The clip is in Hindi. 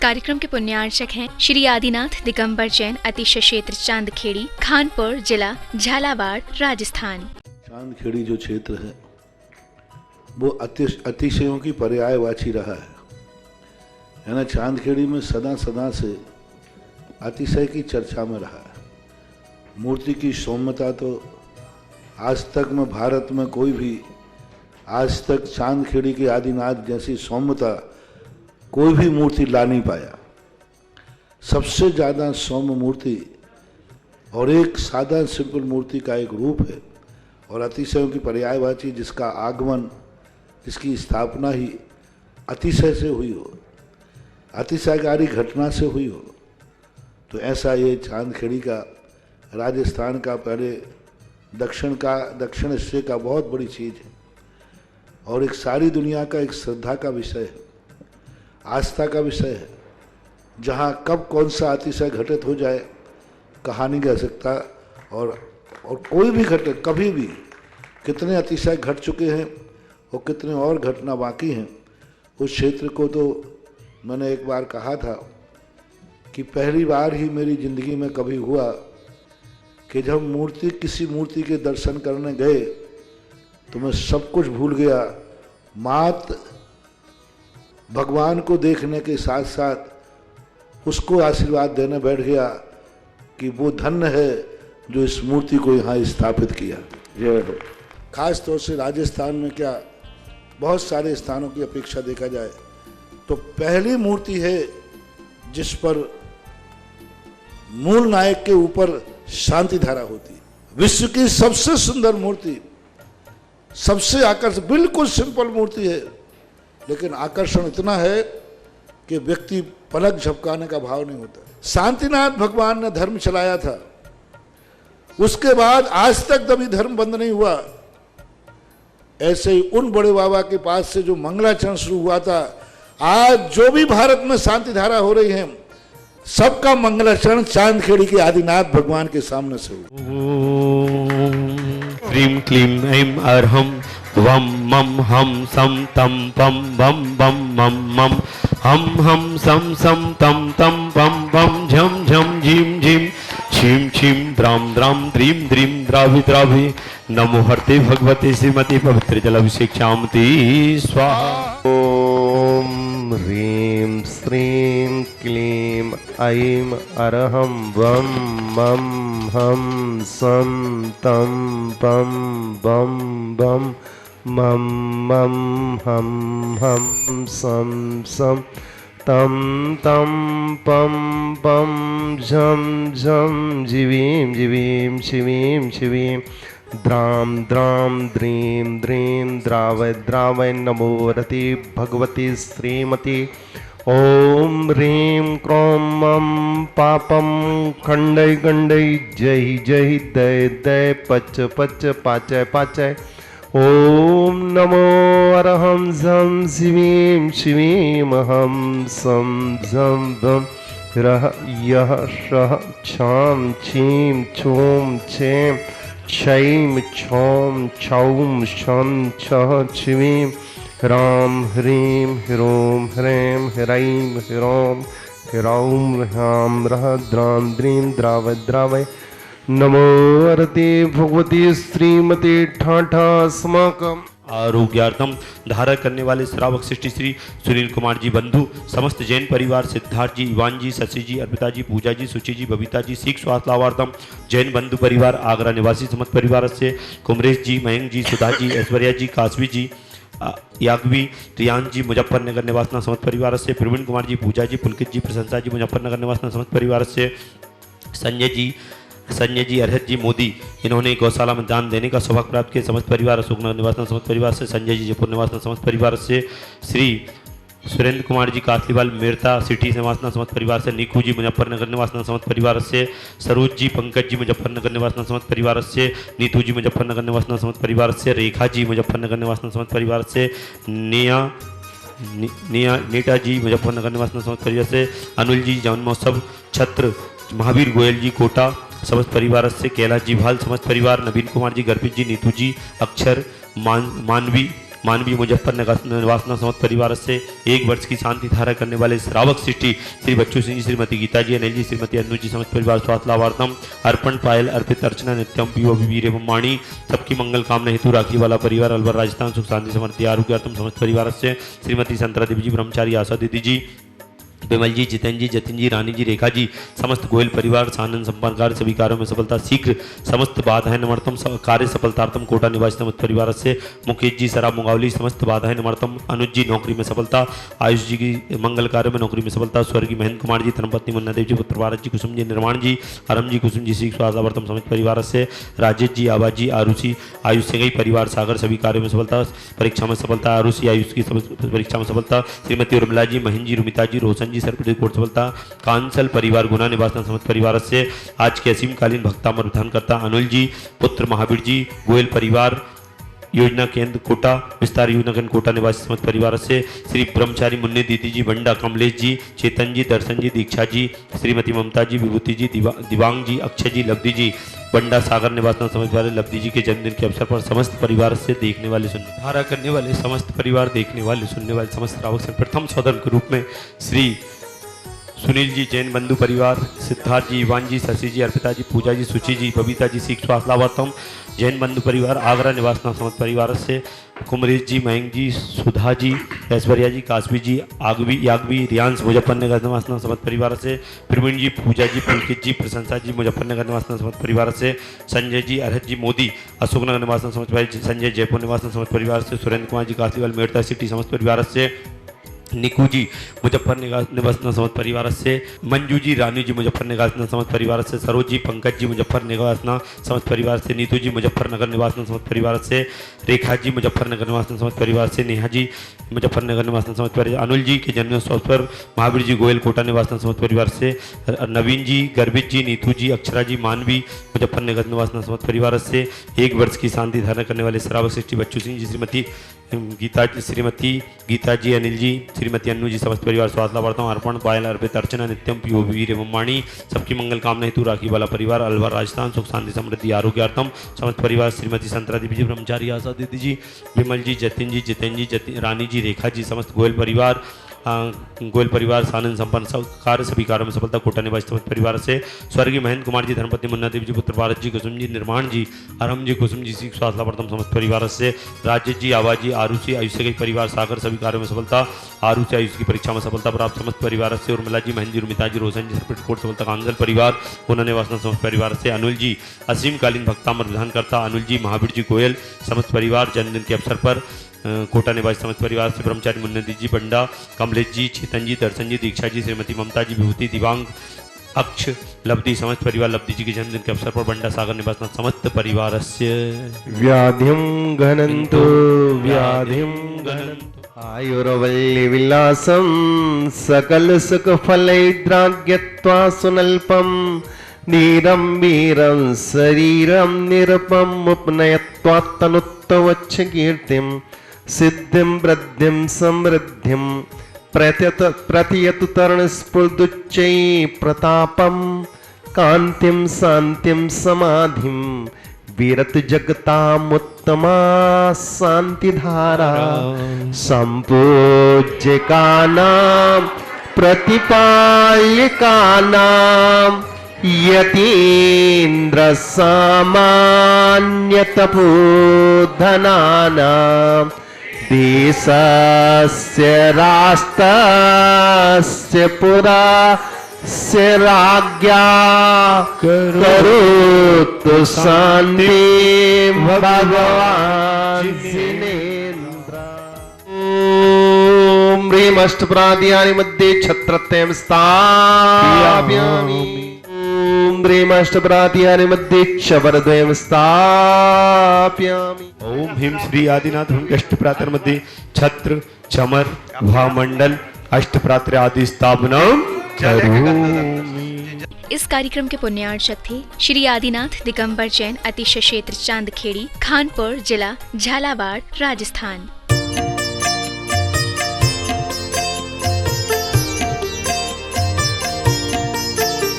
कार्यक्रम के पुण्यार्चक हैं श्री आदिनाथ दिगंबर जैन अतिशय क्षेत्र चांदखेड़ी, खानपुर जिला, झालावाड़, राजस्थान। चांदखेड़ी जो क्षेत्र है वो अतिशयों की पर्यायवाची रहा है ना। चांदखेड़ी में सदा सदा से अतिशय की चर्चा में रहा है। मूर्ति की सौम्यता तो आज तक में भारत में कोई भी आज तक चांदखेड़ी के आदिनाथ जैसी सौम्यता कोई भी मूर्ति ला नहीं पाया। सबसे ज़्यादा सौम्य मूर्ति और एक सादा सिंपल मूर्ति का एक रूप है और अतिशयों की पर्यायवाची जिसका आगमन, जिसकी स्थापना ही अतिशय से हुई हो, अतिशयकारी घटना से हुई हो, तो ऐसा ये चांदखेड़ी का राजस्थान का पहले दक्षिण हिस्से का बहुत बड़ी चीज़ है और एक सारी दुनिया का एक श्रद्धा का विषय है, आस्था का विषय है। जहाँ कब कौन सा अतिशय घटित हो जाए कहा नहीं जा सकता और कोई भी घटना कभी भी कितने अतिशय घट चुके हैं और कितने और घटना बाकी हैं। उस क्षेत्र को तो मैंने एक बार कहा था कि पहली बार ही मेरी ज़िंदगी में कभी हुआ कि जब किसी मूर्ति के दर्शन करने गए तो मैं सब कुछ भूल गया। मात्र भगवान को देखने के साथ साथ उसको आशीर्वाद देने बैठ गया कि वो धन्य है जो इस मूर्ति को यहाँ स्थापित किया। जय हो। खास तौर से राजस्थान में क्या बहुत सारे स्थानों की अपेक्षा देखा जाए तो पहली मूर्ति है जिस पर मूल नायक के ऊपर शांति धारा होती है। विश्व की सबसे सुंदर मूर्ति, सबसे आकर्षक, बिल्कुल सिंपल मूर्ति है लेकिन आकर्षण इतना है कि व्यक्ति पलक झपकाने का भाव नहीं होता। शांतिनाथ भगवान ने धर्म चलाया था, उसके बाद आज तक कभी धर्म बंद नहीं हुआ। ऐसे ही उन बड़े बाबा के पास से जो मंगलाचरण शुरू हुआ था, आज जो भी भारत में शांति धारा हो रही है सबका मंगलाचरण चांदखेड़ी के आदिनाथ भगवान के सामने से हुआ। ह्रीं क्लीं ऐं अर्हं वम मम हम सम तम पम बम बम मम मम हम सम सम तम तम पम बम झम झम झीम झीम छीम छीम द्राम द्राम द्रीम द्रीम द्रावि द्रावि नमो हरते भगवते श्रीमती पवित्र जलाभिषेक शांति स्वाहा। ओम ह्रीं श्रीं क्लीं ऐं अर्हं वम मम हम सम तम पम बम बम मम मम हम सम सम तम तम पम पम झम झम जीवीं जीवीं शिवीं शिवीं द्राम द्राम द्रीं द्रीं द्रावय द्रावय नमो रति भगवती श्रीमती। ओम ह्रीं क्रों मम पापम खंडय खंडय जय जय दय दय पच पच पाचय पाचय। ओम नमो अरहं झं शिवीं शिवीं हम सम झं भम रह यह शह छाम छीं छूं छें क्षैं छौं छौं छं छः शिवीं राम ह्रीं ह्रों ह्रैं ह्रैं ह्रौं ह्रौं ह्रां रह द्रां द्रीं द्रावय द्रावय नमो अरते भगवती श्रीमती ठाठा अस्माकम् आरोग्यार्थम धारण करने वाले श्रावक सृष्टि श्री सुनील कुमार जी बंधु, समस्त जैन परिवार, सिद्धार्थ जी, इवान जी, शशि जी, अर्पिता जी, पूजा जी, सुचि जी, बबीता जी, सीख स्वास्थ्य लाभार्थम जैन बंधु परिवार, आगरा निवासी समस्त परिवार से कुमरेश जी, मयंक जी, सुधा जी, ऐश्वर्या जी, काशवी जी, याग्वी, रियान जी, मुजफ्फरनगर निवासना समस्त परिवार से, प्रवीण कुमार जी, पूजा जी, पुलकित जी, प्रशंसा जी, मुजफ्फरनगर निवासना समस्त परिवार से, संजय जी, अरहत जी, मोदी, इन्होंने गौशाला में दान देने का सौभाग्य प्राप्त किया। समस्त परिवार अशोकनगर निवासना समस्त परिवार से, संजय जी, जयपुर निवासना समस्त परिवार से, श्री सुरेंद्र कुमार जी, कासलीवाल मेरता सिटी निवासना समस्त परिवार से, निकू जी, मुजफ्फरनगर निवासना समस्त परिवार से, सरोज जी, पंकज जी, मुजफ्फरनगर निवासना समस्त परिवार से, नीतू जी, मुजफ्फरनगर निवासना समस्त परिवार से, रेखा जी, मुजफ्फरनगर निवासना समस्त परिवार से, नीटा जी, मुजफ्फरनगर निवासना समस्त परिवार से, अनुल जी, जौन महोत्सव छत्र, महावीर गोयल जी, कोटा समस्त परिवार से, कैलाश जी भाल समस्त परिवार, नवीन कुमार जी, गर्भित जी, नीतू जी, अक्षर, मानवी, मानवीय मुजफ्फरनगर निवासना समस्त परिवार से 1 वर्ष की शांति धारा करने वाले श्रावक सृष्टि श्री बच्चू सिंह जी, श्रीमती गीता जी, अनिल जी, श्रीमती अनु जी, समस्त परिवार स्वास्थ्य लाभार्थम अर्पण पायल अर्पित अर्चना नित्यम पीओ वीर एवं वाणी सबकी मंगल कामना हेतु राखी वाला परिवार अलवर राजस्थान सुख शांति समृद्धि आरोग्यार्थम समस्त परिवार से श्रीमती संतरा देवी जी, ब्रह्मचारी आशा दीदी जी, विमल जी, जितेंद्र जी, जतिन जी, रानी जी, रेखा जी, समस्त गोयल परिवार सानंद संपन्न कार्य सभी कार्यों में सफलता शीघ्र समस्त बाधाएं निवर्तम कार्य सफलतार्थम कोटा निवासी समस्त परिवार से मुकेश जी, सराब मुंगावली समस्त बाधाएं निवर्तम अनुज जी नौकरी में सफलता, आयुष जी की मंगल कार्य में नौकरी में सफलता, स्वर्गीय महेंद्र कुमार जी, धर्मपत्नी मुन्ना देव जी, पुत्र भारत जी, कुसुम जी, निर्माण जी, अरम जी, कुसुम जी, सीख स्वास्थ्यवर्तम समस्त परिवार से राजेश जी, आवाज जी, आरुषि आयुष से गई परिवार सागर सभी कार्यों में सफलता, परीक्षा में सफलता, आरुषि आयुष की परीक्षा में सफलता, श्रीमती उर्मिला जी, महेंद्र जी, रुमिता जी, रोशन जी, सर्वप्रति कोट सफलता, कांसल परिवार गुना निवासन समस्त परिवार से आज के असीमकालीन भक्तामर विधान करता अनुल जी, पुत्र महावीर जी, गोयल परिवार योजना केंद्र कोटा विस्तार योजना केंद्र कोटा निवासी समस्त परिवार से श्री ब्रह्मचारी मुन्नी दीदी जी, बंडा कमलेश जी, चेतन जी, दर्शन जी, दीक्षा जी, श्रीमती ममता जी, विभूति जी, दिवांग जी, अक्षय जी, लब्धि जी, बंडा सागर निवासना समझ वाले लब्धि जी के जन्मदिन के अवसर पर समस्त परिवार से देखने वाले सुनने धारा करने वाले समस्त परिवार देखने वाले सुनने वाले समस्त श्रावक से प्रथम सौदन के रूप में श्री सुनील जी, जैन बंधु परिवार, सिद्धार्थ जी, इवान जी, शशि जी, अर्पिता जी, पूजा जी, सुचि जी, बबीता जी, सीख स्वास्थ्य लाभार्थम जैन बंधु परिवार, आगरा निवासना समस्त परिवार से कुमरेश जी, मयंक जी, सुधा जी, ऐश्वर्या जी, काशवी जी, यागवी, रियांश मुजफ्फरनगर निवासना समस्त परिवार से प्रवीण जी, पूजा जी, पुलकित जी, प्रशंसा जी, मुजफ्फरनगर निवासना समस्त परिवार से संजय जी, अरहत जी, मोदी, अशोकनगर निवासना समस्त परिवार, संजय जयपुर निवासना समस्त परिवार से सुरेंद्र कुमार जी, काशीवाल मेड़ता सिटी समस्त परिवार से निकू जी, मुजफ्फरनगर निवासना समस्त परिवार से मंजू जी, रानी जी, मुजफ्फरनगर समस्त परिवार से सरोज जी, पंकज जी, मुजफ्फरनगर समस्त परिवार से नीतू जी, मुजफ्फरनगर निवासना समस्त परिवार से रेखा जी, मुजफ्फरनगर निवासना समस्त परिवार से नेहा जी, मुजफ्फरनगर निवासना समस्त परिवार, अनुल जी के जन्मोत्सव पर महावीर जी, गोयल कोटा निवासना समस्त परिवार से नवीन जी, गर्भित जी, नीतू जी, अक्षरा जी, मानवी, मुजफ्फरनगर निवासना समस्त परिवार से 1 वर्ष की शांति धारण करने वाले श्रावक सृष्टि बच्चू सिंह जी, श्रीमती गीता जी, अनिल जी, श्रीमती अनु जी, समस्त परिवार स्वास्थ्य लाभार्थम अर्पण पायल अर्पित अर्चना नित्यम पीओ वीर एवं वाणी सबकी मंगल कामना हेतु राखी वाला परिवार अलवर राजस्थान सुख शांति समृद्धि आरोग्यार्थम समस्त परिवार श्रीमती संतरा देवी जी, ब्रह्मचारी आशा दीदी जी, विमल जी, जतिन जी, जितेंद्र जी, रानी जी, रेखा जी, समस्त गोयल परिवार सानंद संपन्न कार्य सभी कार्यों में सफलता कोटा निवासी समस्त परिवार से स्वर्गीय महेंद्र कुमार जी, धर्मपत्नी मुन्ना देवी जी, पुत्र भारत जी, कुसुम जी, निर्माण जी, अरम जी, कुसुम जी, सीख स्वास्थ्य लाभार्थम समस्त परिवार से राजेश जी, आवाज जी, आरुषि आयुष से गई परिवार सागर सभी कार्यों में सफलता, आरुषि आयुष की परीक्षा में सफलता प्राप्त समस्त परिवार से उर्मिला जी, महेंद्र जी, रुमिता जी, रोशन जी, सर्वप्रति कोट सफलता, कांजल परिवार गुना निवासना समस्त परिवार से अनुल जी, असीमकालीन भक्तामर विधान करता अनुल जी, महावीर जी, गोयल समस्त परिवार जन्मदिन के अवसर पर कोटा निवासी समस्त परिवार से ब्रह्मचारी मुन्ना जी, बंडा कमलेश जी, चेतन जी, दर्शन जी, दीक्षा जी, श्रीमती ममता जी, विभूति, दिवांग, अक्ष, लब्धि समस्त परिवार लब्धि जी के जन्मदिन के अवसर पर बंडा सागर निवासना समस्त परिवार से व्याधिं घनन्तु व्याधिं घनन्तु आयुर्वल्ली विलासं सकल सुख फलैद्राग्यत्वा सुनल्पं नीरं वीरं शरीरं निरपम् उपनयत्वा तनुत्तवच्छ कीर्तिं सिद्धिं वृद्धिं समृद्धिं प्रतियतु तरुण स्फुर्दुच्चै प्रतापं कान्तिं शान्तिं समाधिं विरत जगतामुत्तमा शान्तिधारा संपूज्यकानां प्रतिपाल्यकानां यतीन्द्र सामान्यतपोधनानां देशस्य राष्ट्रस्य पुरास्य राज्ञा करोतु शान्ति भगवान् जिनेन्द्र। ॐ ह्रीं अष्टप्राद्यानि मध्ये छत्रत्वं स्थापयामि। ह्रीं अष्टप्राद्यानि मध्ये शबरद्वयं स्थापयामि। ओम ह्रीं श्री आदिनाथ अष्टप्रातर मध्ये छत्र चमर भामंडल अष्टप्रात्र आदि स्थापना करोमि। इस कार्यक्रम के पुण्यार्चक थे श्री आदिनाथ दिगंबर जैन अतिशय क्षेत्र चांदखेड़ी, खानपुर जिला, झालावाड़, राजस्थान।